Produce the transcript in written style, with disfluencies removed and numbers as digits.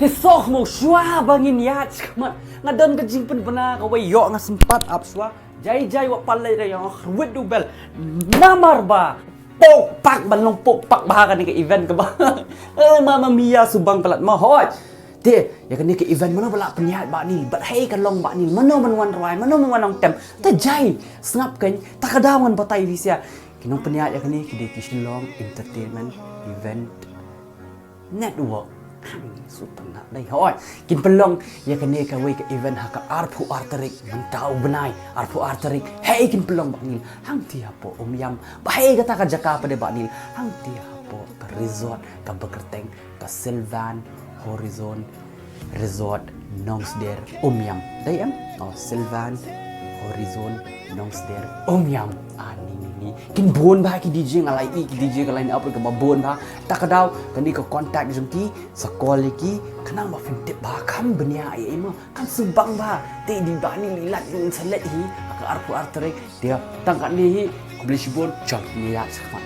Hisok mo sywa bangin yat kamat ngadon ka jing pen bena ka way yo nga sempat up sywa jai wa palai ra yang wet du bel namar ba pok pak balong pok pak bah kan ke event ke ba mama mia subang pelat ma hot te ya kan ke event mana bala penyihat ba ni bat hey kan long ba ni mana man wan rai mana man wan tem ta jai snap kan ta kadawan batai visia kinong penyihat ya kan ni ke long entertainment event network Sultan nak dai hoi kin pelong ya kene ka we ka event ha ka arpu arterik mentau benai arpu arterik hey kin pelong baknil hang ti hapo yam bahai kata ka jaka pada baknil hang ti hapo ka resort ka bekerteng ka Sylvan Horizon Resort Nongsder yam dai am Sylvan Horizon Nongsder yam ni kin bon ba ki DJ ngalai ki DJ ka line up ka bon ba tak kadau kan ni ka contact jengki sekol ki kenang ba fintip ba kam benia ai mo kan subang ba ti di ba ni lilat ni selet hi ka arpu arterik dia tangkat ni hi beli sibon jam ni ya sama